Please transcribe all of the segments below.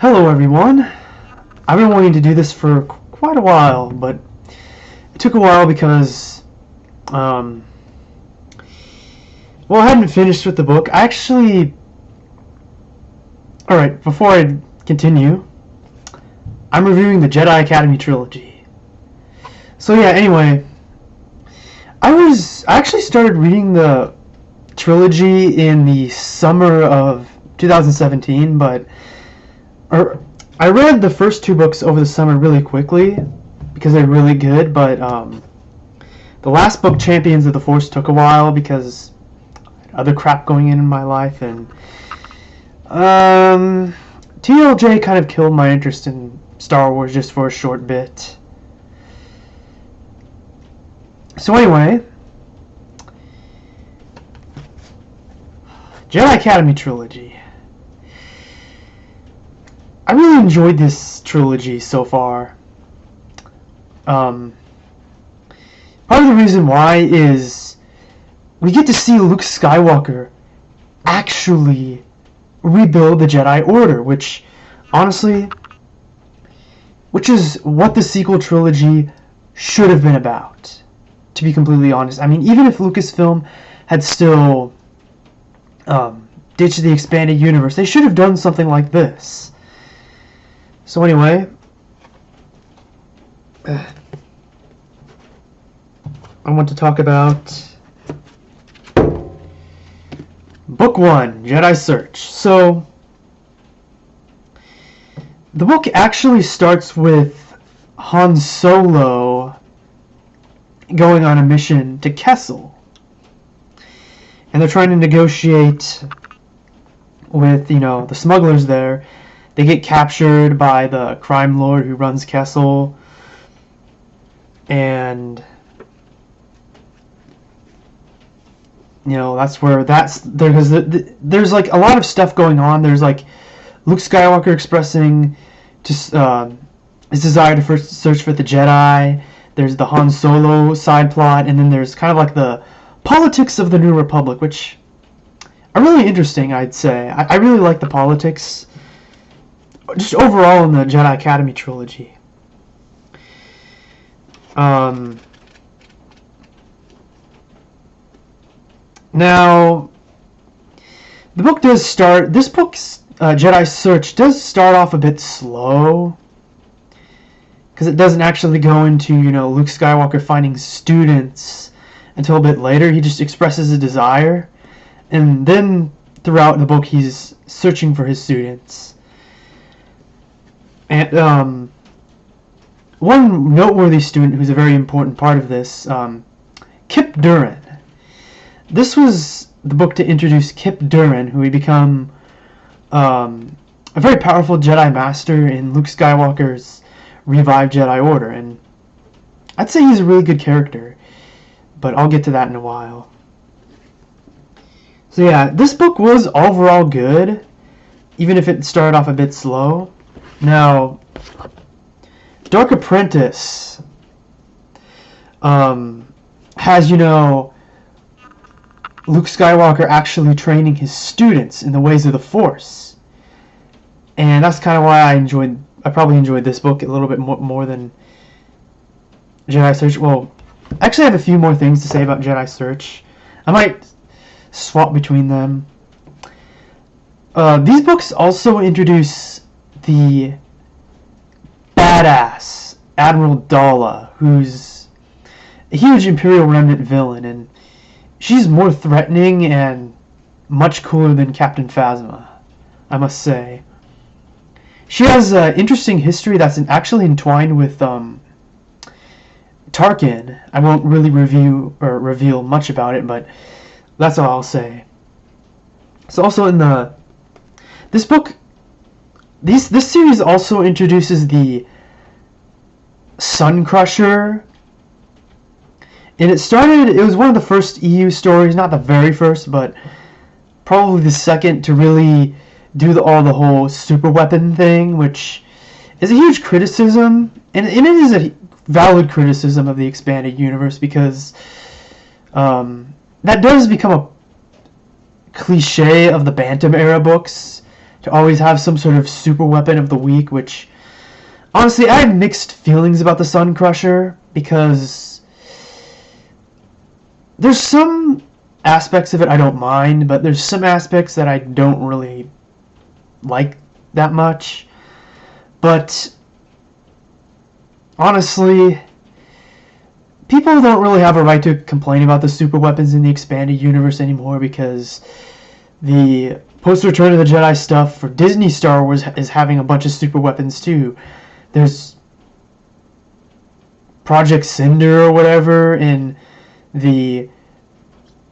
Hello everyone. I've been wanting to do this for quite a while, but it took a while because, I hadn't finished with the book. Alright, before I continue, I'm reviewing the Jedi Academy Trilogy. So yeah, anyway, I actually started reading the trilogy in the summer of 2017, but I read the first two books over the summer really quickly because they're really good, but the last book, Champions of the Force, took a while because I had other crap going in my life, and TLJ kind of killed my interest in Star Wars just for a short bit. So anyway, Jedi Academy Trilogy. I really enjoyed this trilogy so far. Part of the reason why is we get to see Luke Skywalker actually rebuild the Jedi Order, which is what the sequel trilogy should have been about, to be completely honest. I mean, even if Lucasfilm had still ditched the expanded universe, they should have done something like this. So anyway, I want to talk about Book 1, Jedi Search. So, the book actually starts with Han Solo going on a mission to Kessel. And they're trying to negotiate with, the smugglers there. They get captured by the crime lord who runs Kessel, and there's like a lot of stuff going on. There's like Luke Skywalker expressing just his desire to first search for the Jedi. There's the Han Solo side plot, and then there's kind of like the politics of the New Republic, which are really interesting, I'd say. I really like the politics just overall in the Jedi Academy Trilogy. Now, this book's Jedi Search does start off a bit slow, because it doesn't actually go into, Luke Skywalker finding students until a bit later. He just expresses a desire, and then throughout the book he's searching for his students. And one noteworthy student who's a very important part of this, Kip Duran. This was the book to introduce Kip Duran, who would become a very powerful Jedi Master in Luke Skywalker's revived Jedi Order. And I'd say he's a really good character, but I'll get to that in a while. So yeah, this book was overall good, even if it started off a bit slow. Now, Dark Apprentice has, Luke Skywalker actually training his students in the ways of the Force. And that's kind of why I probably enjoyed this book a little bit more than Jedi Search. Well, actually I have a few more things to say about Jedi Search. I might swap between them. These books also introduce the badass Admiral Dala, who's a huge Imperial Remnant villain, and she's more threatening and much cooler than Captain Phasma, I must say. She has an interesting history that's actually entwined with Tarkin. I won't really reveal much about it, but that's all I'll say. So also in this book, this series also introduces the Sun Crusher, and it was one of the first EU stories, not the very first, but probably the second to really do the whole super weapon thing, which is a huge criticism, and it is a valid criticism of the expanded universe, because that does become a cliche of the Bantam era books, to always have some sort of super weapon of the week, which honestly I had mixed feelings about the Sun Crusher, because there's some aspects of it I don't mind, but there's some aspects that I don't really like that much. But honestly, people don't really have a right to complain about the super weapons in the expanded universe anymore, because the post-Return of the Jedi stuff for Disney Star Wars is having a bunch of super weapons too. There's Project Cinder or whatever in the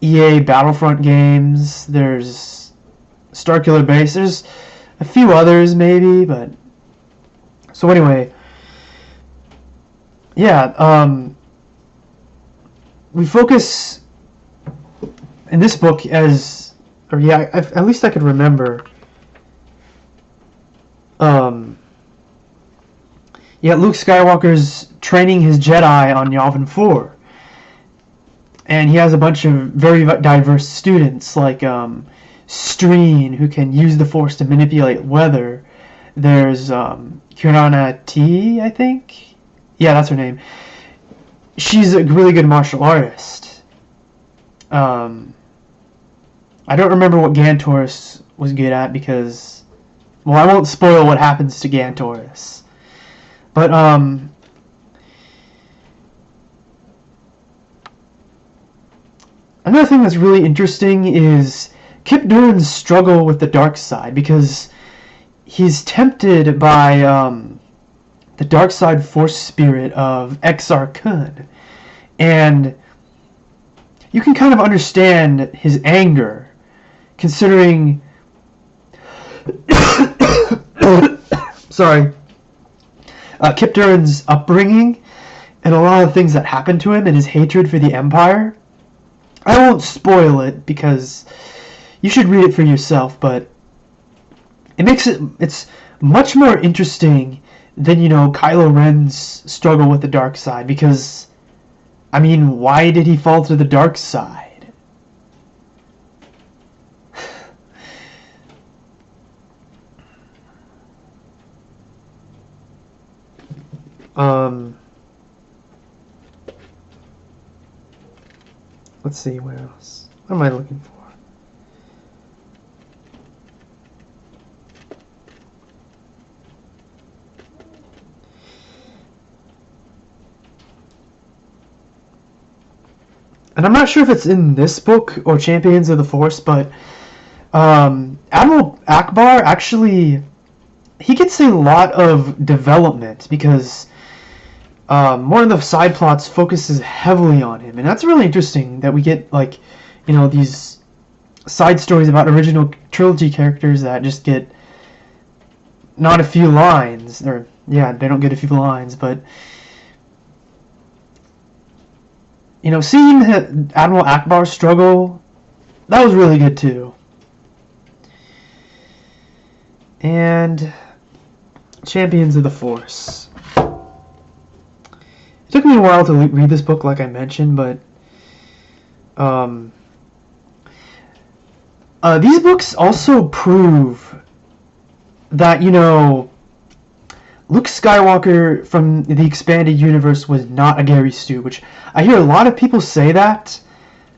EA Battlefront games. There's Starkiller Base. There's a few others maybe, but so anyway, yeah, we focus in this book as, or yeah, at least I could remember. Yeah, Luke Skywalker's training his Jedi on Yavin 4. And he has a bunch of very diverse students, like Streen, who can use the Force to manipulate weather. There's Kirana T, I think? Yeah, that's her name. She's a really good martial artist. I don't remember what Gantoris was good at because, well, I won't spoil what happens to Gantoris. But, another thing that's really interesting is Kip Duran's struggle with the dark side, because he's tempted by the dark side force spirit of Exar Kun, and you can kind of understand his anger, considering sorry, Kip Duran's upbringing and a lot of things that happened to him and his hatred for the Empire. I won't spoil it because you should read it for yourself, but it's much more interesting than, Kylo Ren's struggle with the dark side, because, I mean, why did he fall to the dark side? Let's see, where else? What am I looking for? And I'm not sure if it's in this book or Champions of the Force, but Admiral Akbar actually, he gets a lot of development, because one of the side plots focuses heavily on him, and that's really interesting that we get, like, these side stories about original trilogy characters that just get not a few lines, or yeah, they don't get a few lines, but seeing Admiral Akbar struggle, that was really good too. And Champions of the Force. It took me a while to read this book, like I mentioned, but these books also prove that, Luke Skywalker from the expanded universe was not a Gary Stu, which I hear a lot of people say that,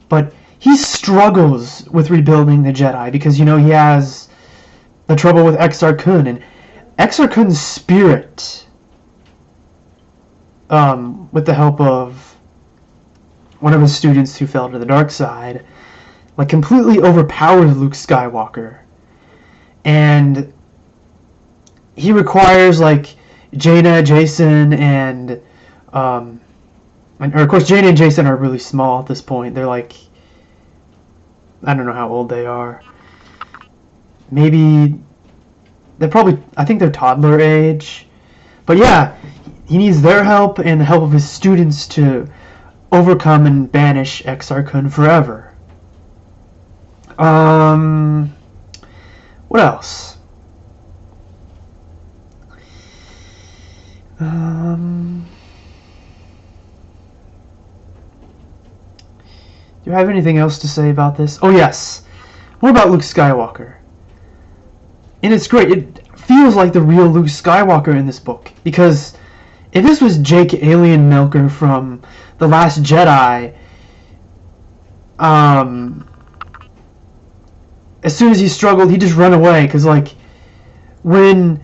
but he struggles with rebuilding the Jedi because, he has the trouble with Exar Kun, and Exar Kun's spirit, with the help of one of his students who fell to the dark side, like, completely overpowers Luke Skywalker. And he requires, like, Jaina, Jason, and of course Jaina and Jason are really small at this point. They're like, I don't know how old they are. Maybe I think they're toddler age. But yeah, he needs their help and the help of his students to overcome and banish Exar Kun forever. What else? Do I have anything else to say about this? Oh yes, more about Luke Skywalker. And it's great. It feels like the real Luke Skywalker in this book, because if this was Jake Alien Milker from The Last Jedi, as soon as he struggled, he'd just run away. Because, like, when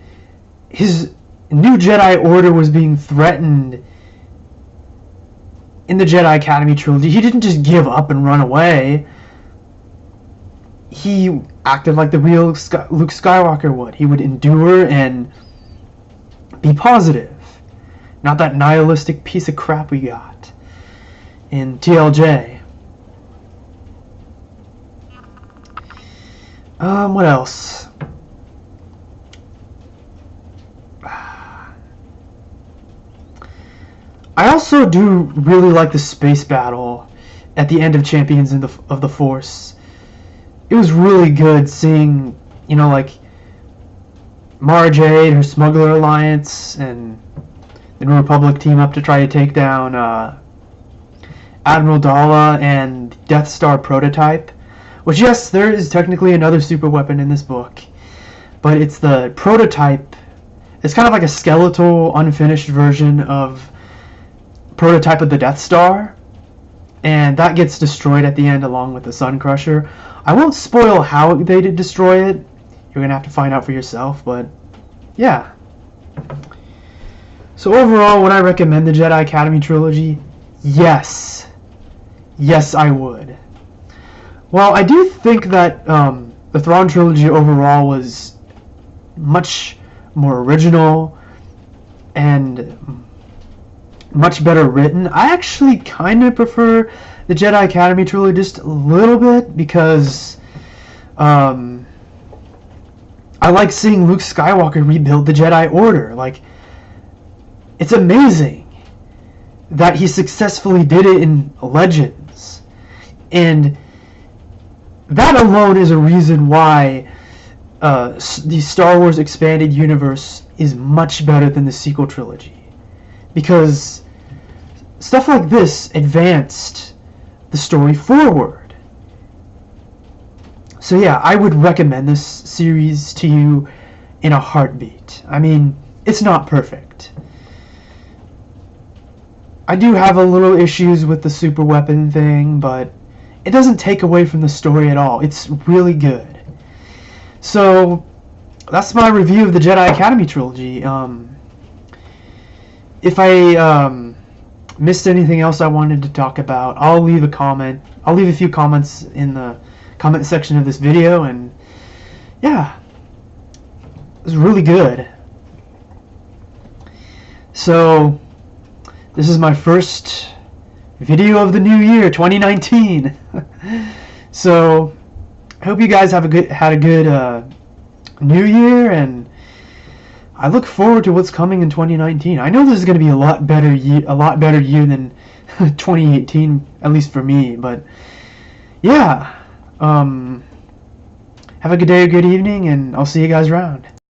his new Jedi Order was being threatened in the Jedi Academy Trilogy, he didn't just give up and run away. He acted like the real Luke Skywalker would. He would endure and be positive. Not that nihilistic piece of crap we got in TLJ. What else? I also do really like the space battle at the end of Champions of the Force. It was really good seeing, like, Mara Jade, her Smuggler Alliance, and the New Republic team up to try to take down Admiral Daala and Death Star prototype. Which, yes, there is technically another super weapon in this book, but it's the prototype. It's kind of like a skeletal, unfinished version of prototype of the Death Star, and that gets destroyed at the end along with the Sun Crusher. I won't spoil how they did destroy it. You're gonna have to find out for yourself, but yeah. So overall, would I recommend the Jedi Academy Trilogy? Yes. Yes, I would. Well, I do think that the Thrawn Trilogy overall was much more original and much better written. I actually kind of prefer the Jedi Academy Trilogy just a little bit, because I like seeing Luke Skywalker rebuild the Jedi Order. Like, it's amazing that he successfully did it in Legends. And that alone is a reason why the Star Wars Expanded Universe is much better than the sequel trilogy. Because stuff like this advanced the story forward. So yeah, I would recommend this series to you in a heartbeat. I mean, it's not perfect. I do have a little issues with the super weapon thing, but it doesn't take away from the story at all. It's really good. So that's my review of the Jedi Academy Trilogy. If I missed anything else I wanted to talk about, I'll leave a comment. I'll leave a few comments in the comment section of this video, and yeah, it was really good. So this is my first video of the new year, 2019. So I hope you guys had a good new year, and I look forward to what's coming in 2019. I know this is going to be a lot better year than 2018, at least for me. But yeah, have a good day or good evening, and I'll see you guys around.